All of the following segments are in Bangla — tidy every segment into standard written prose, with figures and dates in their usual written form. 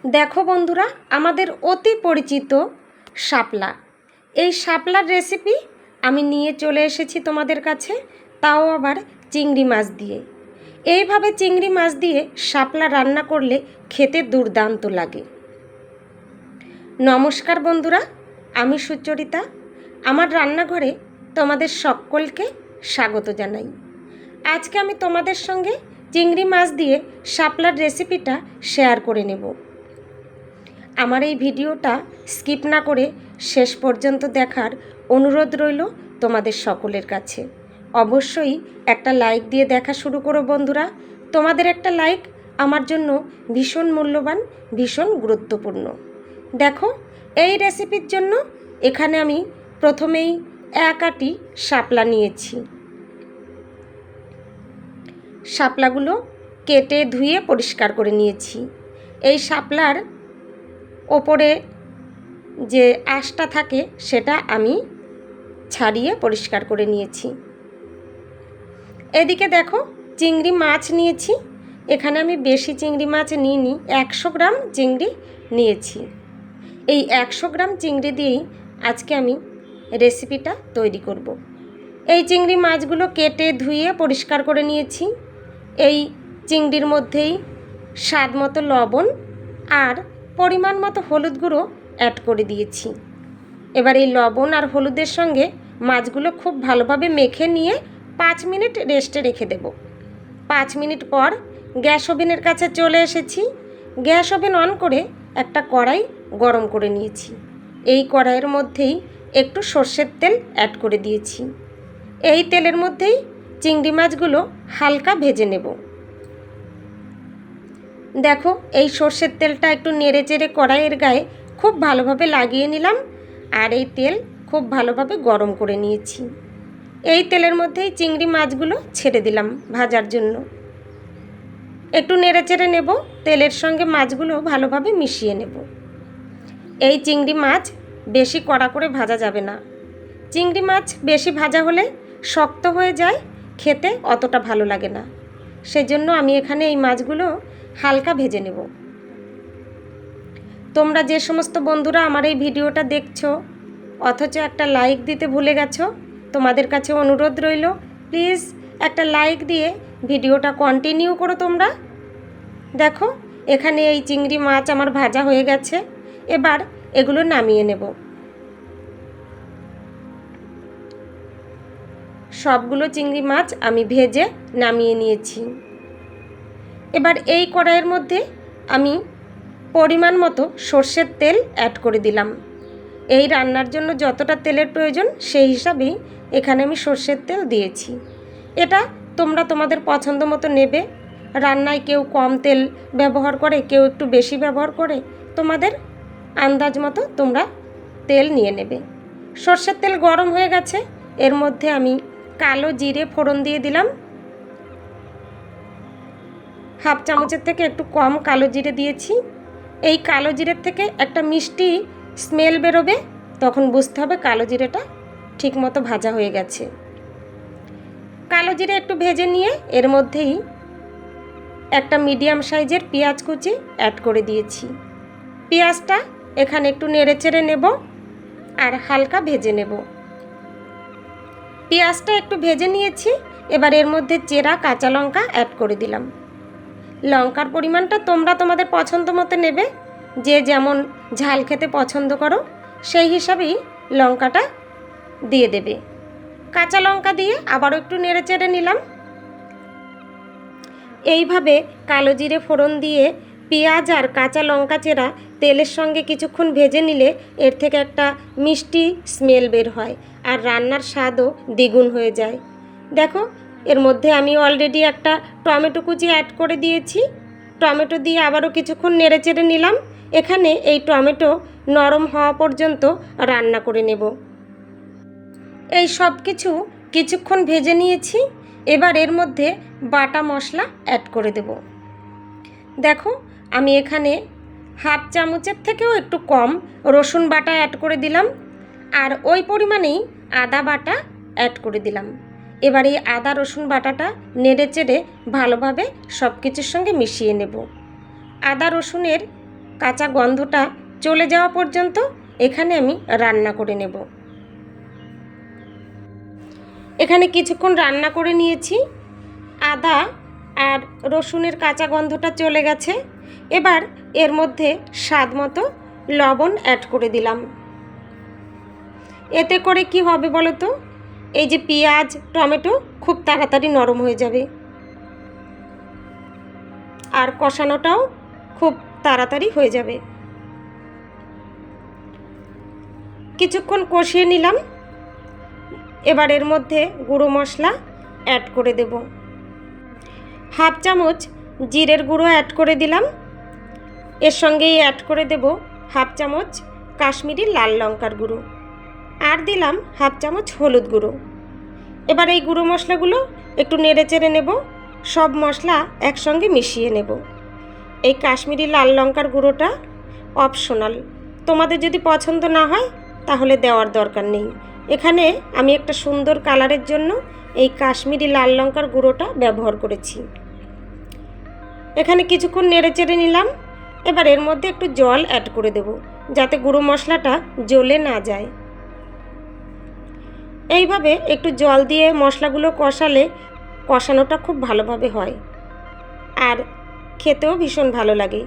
দেখো বন্ধুরা, আমাদের অতি পরিচিত শাপলা। এই শাপলার রেসিপি আমি নিয়ে চলে এসেছি তোমাদের কাছে, তাও আবার চিংড়ি মাছ দিয়ে। এইভাবে চিংড়ি মাছ দিয়ে শাপলা রান্না করলে খেতে দুর্দান্ত লাগে। নমস্কার বন্ধুরা, আমি সুচরিতা। আমার রান্নাঘরে তোমাদের সকলকে স্বাগত জানাই। আজকে আমি তোমাদের সঙ্গে চিংড়ি মাছ দিয়ে শাপলার রেসিপিটা শেয়ার করে নেব। আমার এই ভিডিওটা স্কিপ না করে শেষ পর্যন্ত দেখার অনুরোধ রইল তোমাদের সকলের কাছে। অবশ্যই একটা লাইক দিয়ে দেখা শুরু করো বন্ধুরা। তোমাদের একটা লাইক আমার জন্য ভীষণ মূল্যবান, ভীষণ গুরুত্বপূর্ণ। দেখো, এই রেসিপির জন্য এখানে আমি প্রথমেই 1 আটি শাপলা নিয়েছি। শাপলাগুলো কেটে ধুয়ে পরিষ্কার করে নিয়েছি। এই শাপলার ওপরে যে আঁশটা থাকে সেটা আমি ছাড়িয়ে পরিষ্কার করে নিয়েছি। এদিকে দেখো, চিংড়ি মাছ নিয়েছি। এখানে আমি বেশি চিংড়ি মাছ নিইনি, 100 গ্রাম চিংড়ি নিয়েছি। এই 100 গ্রাম চিংড়ি দিয়েই আজকে আমি রেসিপিটা তৈরি করব। এই চিংড়ি মাছগুলো কেটে ধুয়ে পরিষ্কার করে নিয়েছি। এই চিংড়ির মধ্যেই স্বাদ মতো লবণ আর পরিমাণ মতো হলুদ গুঁড়ো অ্যাড করে দিয়েছি। এবার এই লবণ আর হলুদের সঙ্গে মাছগুলো খুব ভালোভাবে মেখে নিয়ে 5 মিনিট রেস্টে রেখে দেব। 5 মিনিট পর গ্যাস ওভেনের কাছে চলে এসেছি। গ্যাস ওভেন অন করে একটা কড়াই গরম করে নিয়েছি। এই কড়াইয়ের মধ্যেই একটু সর্ষের তেল অ্যাড করে দিয়েছি। এই তেলের মধ্যেই চিংড়ি মাছগুলো হালকা ভেজে নেব। দেখো, এই সর্ষের তেলটা একটু নেড়ে চেড়ে কড়াইয়ের গায়ে খুব ভালোভাবে লাগিয়ে নিলাম, আর এই তেল খুব ভালোভাবে গরম করে নিয়েছি। এই তেলের মধ্যেই চিংড়ি মাছগুলো ছেড়ে দিলাম ভাজার জন্য। একটু নেড়ে চেড়ে নেব, তেলের সঙ্গে মাছগুলো ভালোভাবে মিশিয়ে নেব। এই চিংড়ি মাছ বেশি কড়া করে ভাজা যাবে না। চিংড়ি মাছ বেশি ভাজা হলে শক্ত হয়ে যায়, খেতে অতটা ভালো লাগে না। সেজন্য আমি এখানে এই মাছগুলো হালকা ভেজে নেব। তোমরা যে সমস্ত বন্ধুরা আমার এই ভিডিওটা দেখছো অথচ একটা লাইক দিতে ভুলে গেছো, তোমাদের কাছে অনুরোধ রইল, প্লিজ একটা লাইক দিয়ে ভিডিওটা কন্টিনিউ করো তোমরা। দেখো, এখানে এই চিংড়ি মাছ আমার ভাজা হয়ে গেছে। এবার এগুলো নামিয়ে নেব। সবগুলো চিংড়ি মাছ আমি ভেজে নামিয়ে নিয়েছি। এবার এই কড়াইয়ের মধ্যে আমি পরিমাণ মতো সর্ষের তেল অ্যাড করে দিলাম। এই রান্নার জন্য যতটা তেলের প্রয়োজন সেই হিসাবেই এখানে আমি সর্ষের তেল দিয়েছি। এটা তোমরা তোমাদের পছন্দ মতো নেবে। রান্নায় কেউ কম তেল ব্যবহার করে, কেউ একটু বেশি ব্যবহার করে, তোমাদের আন্দাজ মতো তোমরা তেল নিয়ে নেবে। সর্ষের তেল গরম হয়ে গেছে, এর মধ্যে আমি কালো জিরে ফোড়ন দিয়ে দিলাম। 1/2 চামচের থেকে একটু কম কালো জিরে দিয়েছি। এই কালো জিরের থেকে একটা মিষ্টি স্মেল বেরোবে, তখন বুঝতে হবে কালো জিরেটা ঠিকমতো ভাজা হয়ে গেছে। কালো জিরে একটু ভেজে নিয়ে এর মধ্যেই একটা মিডিয়াম সাইজের পেঁয়াজ কুচি অ্যাড করে দিয়েছি। পেঁয়াজটা এখানে একটু নেড়ে চেড়ে নেব আর হালকা ভেজে নেব। পেঁয়াজটা একটু ভেজে নিয়েছি। এবার এর মধ্যে চেরা কাঁচা লঙ্কা অ্যাড করে দিলাম। লঙ্কার পরিমাণটা তোমরা তোমাদের পছন্দ মতো নেবে, যে যেমন ঝাল খেতে পছন্দ করো সেই হিসাবেই লঙ্কাটা দিয়ে দেবে। কাঁচা লঙ্কা দিয়ে আবারও একটু নেড়ে চেড়ে নিলাম। এইভাবে কালো জিরে ফোড়ন দিয়ে পেঁয়াজ আর কাঁচা লঙ্কা চেরা তেলের সঙ্গে কিছুক্ষণ ভেজে নিলে এর থেকে একটা মিষ্টি স্মেল বের হয় আর রান্নার স্বাদও দ্বিগুণ হয়ে যায়। দেখো, এর মধ্যে আমি অলরেডি একটা টমেটো কুচি অ্যাড করে দিয়েছি। টমেটো দিয়ে আবারও কিছুক্ষণ নেড়ে চেড়ে নিলাম। এখানে এই টমেটো নরম হওয়া পর্যন্ত রান্না করে নেব। এই সব কিছুক্ষণ ভেজে নিয়েছি। এবার এর মধ্যে বাটা মশলা অ্যাড করে দেব। দেখো, আমি এখানে 1/2 চামচের থেকেও একটু কম রসুন বাটা অ্যাড করে দিলাম, আর ওই পরিমাণেই আদা বাটা অ্যাড করে দিলাম। এবার এই আদা রসুন বাটাটা নেড়ে চেড়ে ভালোভাবে সব কিছুর সঙ্গে মিশিয়ে নেব। আদা রসুনের কাঁচা গন্ধটা চলে যাওয়া পর্যন্ত এখানে আমি রান্না করে নেব। এখানে কিছুক্ষণ রান্না করে নিয়েছি। আদা আর রসুনের কাঁচা গন্ধটা চলে গেছে। এবার এর মধ্যে স্বাদ মতো লবণ অ্যাড করে দিলাম। এতে করে কি হবে বলো তো, এই যে পেঁয়াজ টমেটো খুব তাড়াতাড়ি নরম হয়ে যাবে আর কষানোটাও খুব তাড়াতাড়ি হয়ে যাবে। কিছুক্ষণ কষিয়ে নিলাম। এবার এর মধ্যে গুঁড়ো মশলা অ্যাড করে দেব। হাফ চামচ জিরের গুঁড়ো অ্যাড করে দিলাম। এর সঙ্গেই অ্যাড করে দেব হাফ চামচ কাশ্মীরি লাল লঙ্কার গুঁড়ো, আর দিলাম হাফ চামচ হলুদ গুঁড়ো। এবার এই গুঁড়ো মশলাগুলো একটু নেড়ে চেড়ে নেব, সব মশলা একসঙ্গে মিশিয়ে নেব। এই কাশ্মীরি লাল লঙ্কার গুঁড়োটা অপশনাল, তোমাদের যদি পছন্দ না হয় তাহলে দেওয়ার দরকার নেই। এখানে আমি একটা সুন্দর কালারের জন্য এই কাশ্মীরি লাল লঙ্কার গুঁড়োটা ব্যবহার করেছি। এখানে কিছুক্ষণ নেড়ে চেড়ে নিলাম। এবার এর মধ্যে একটু জল অ্যাড করে দেব, যাতে গুঁড়ো মশলাটা জ্বলে না যায়। এইভাবে একটু জল দিয়ে মশলাগুলো কষালে কষানোটা খুব ভালোভাবে হয় আর খেতেও ভীষণ ভালো লাগে।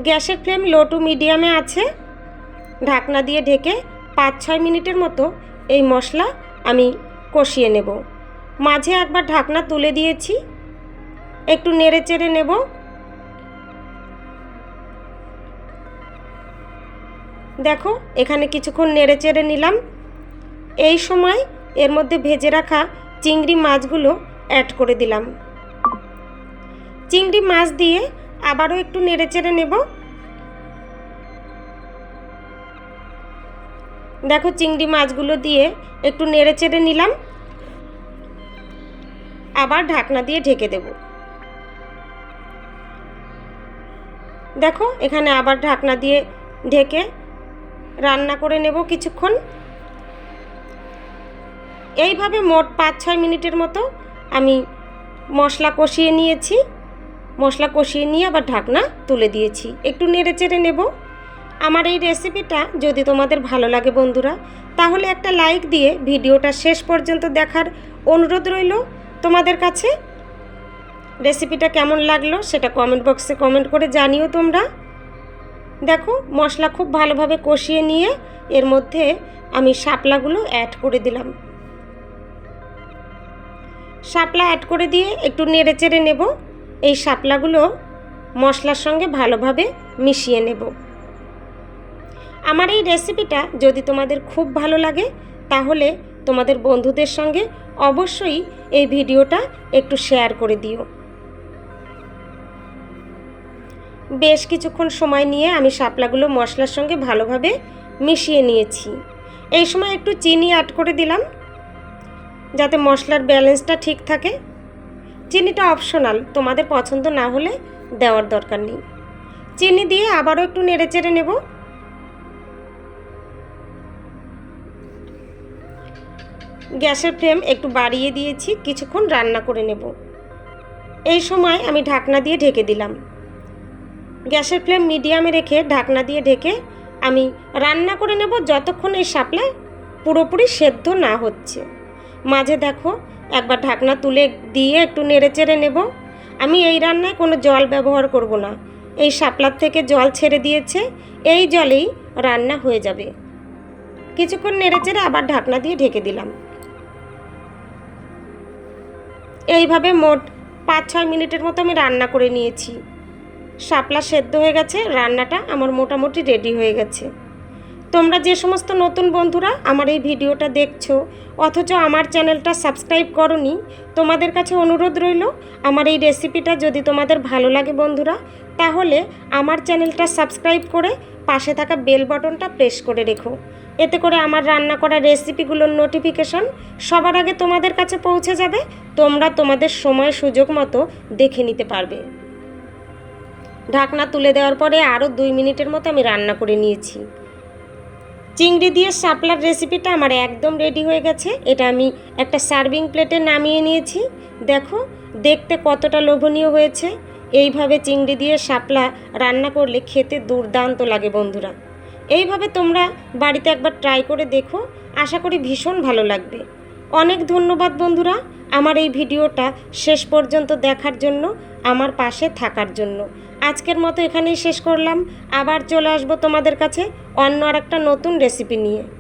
গ্যাসের ফ্লেম লো টু মিডিয়ামে আছে। ঢাকনা দিয়ে ঢেকে 5-6 মিনিটের মতো এই মশলা আমি কষিয়ে নেব। মাঝে একবার ঢাকনা তুলে দিয়েছি, একটু নেড়ে চেড়ে নেব। দেখো এখানে কিছুক্ষণ নেড়ে চেড়ে নিলাম। এই সময় এর মধ্যে ভেজে রাখা চিংড়ি মাছগুলো অ্যাড করে দিলাম। চিংড়ি মাছ দিয়ে আবারও একটু নেড়ে চেড়ে নেব। দেখো চিংড়ি মাছগুলো দিয়ে একটু নেড়ে চেড়ে নিলাম। আবার ঢাকনা দিয়ে ঢেকে দেব। দেখো এখানে আবার ঢাকনা দিয়ে ঢেকে রান্না করে নেব কিছুক্ষণ। এইভাবে মোট 5-6 মিনিটের মতো আমি মশলা কষিয়ে নিয়েছি। মশলা কষিয়ে নিয়ে আবার ঢাকনা তুলে দিয়েছি, একটু নেড়ে চেড়ে নেব। আমার এই রেসিপিটা যদি তোমাদের ভালো লাগে বন্ধুরা, তাহলে একটা লাইক দিয়ে ভিডিওটা শেষ পর্যন্ত দেখার অনুরোধ রইল তোমাদের কাছে। রেসিপিটা কেমন লাগলো সেটা কমেন্ট বক্সে কমেন্ট করে জানিও তোমরা। দেখো মশলা খুব ভালোভাবে কষিয়ে নিয়ে এর মধ্যে আমি শাপলাগুলো অ্যাড করে দিলাম। শাপলা অ্যাড করে দিয়ে একটু নেড়ে চেড়ে নেব। এই শাপলাগুলো মশলার সঙ্গে ভালোভাবে মিশিয়ে নেব। আমার এই রেসিপিটা যদি তোমাদের খুব ভালো লাগে তাহলে তোমাদের বন্ধুদের সঙ্গে অবশ্যই এই ভিডিওটা একটু শেয়ার করে দিও। বেশ কিছুক্ষণ সময় নিয়ে আমি শাপলাগুলো মশলার সঙ্গে ভালোভাবে মিশিয়ে নিয়েছি। এই সময় একটু চিনি অ্যাড করে দিলাম, যাতে মশলার ব্যালেন্সটা ঠিক থাকে। চিনিটা অপশনাল, তোমাদের পছন্দ না হলে দেওয়ার দরকার নেই। চিনি দিয়ে আবারও একটু নেড়ে চেড়ে নেব। গ্যাসের ফ্লেম একটু বাড়িয়ে দিয়েছি, কিছুক্ষণ রান্না করে নেব। এই সময় আমি ঢাকনা দিয়ে ঢেকে দিলাম। গ্যাসের ফ্লেম মিডিয়ামে রেখে ঢাকনা দিয়ে ঢেকে আমি রান্না করে নেব যতক্ষণ এই শাপলা পুরোপুরি সেদ্ধ না হচ্ছে। মাঝে দেখো একবার ঢাকনা তুলে দিয়ে একটু নেড়ে চেড়ে নেব। আমি এই রান্নায় কোনো জল ব্যবহার করব না, এই শাপলার থেকে জল ছেড়ে দিয়েছে, এই জলেই রান্না হয়ে যাবে। কিছুক্ষণ নেড়ে চেড়ে আবার ঢাকনা দিয়ে ঢেকে দিলাম। এইভাবে মোট 5-6 মিনিটের মতো আমি রান্না করে নিয়েছি। শাপলা সেদ্ধ হয়ে গেছে, রান্নাটা আমার মোটামুটি রেডি হয়ে গেছে। তোমরা যে সমস্ত নতুন বন্ধুরা আমার এই ভিডিওটা দেখছো অথচ আমার চ্যানেলটা সাবস্ক্রাইব করোনি, তোমাদের কাছে অনুরোধ রইল আমার এই রেসিপিটা যদি তোমাদের ভালো লাগে বন্ধুরা, তাহলে আমার চ্যানেলটা সাবস্ক্রাইব করে পাশে থাকা বেল বাটনটা প্রেস করে রেখো। এতে করে আমার রান্না করা রেসিপিগুলোর নোটিফিকেশন সবার আগে তোমাদের কাছে পৌঁছে যাবে। তোমরা তোমাদের সময় সুযোগ মতো দেখে নিতে পারবে। ঢাকনা তুলে দেওয়ার পরে আরও 2 মিনিটের মতো আমি রান্না করে নিয়েছি। চিংড়ি দিয়ে শাপলার রেসিপিটা আমার একদম রেডি হয়ে গেছে। এটা আমি একটা সার্ভিং প্লেটে নামিয়ে নিয়েছি। দেখো দেখতে কতটা লোভনীয় হয়েছে। এইভাবে চিংড়ি দিয়ে শাপলা রান্না করলে খেতে দুর্দান্ত লাগে বন্ধুরা। এইভাবে তোমরা বাড়িতে একবার ট্রাই করে দেখো, আশা করি ভীষণ ভালো লাগবে। অনেক ধন্যবাদ বন্ধুরা আমার এই ভিডিওটা শেষ পর্যন্ত দেখার জন্য, আমার পাশে থাকার জন্য। আজকের মতো এখানেই শেষ করলাম, আবার চলে আসবো তোমাদের কাছে অন্য আর একটা নতুন রেসিপি নিয়ে।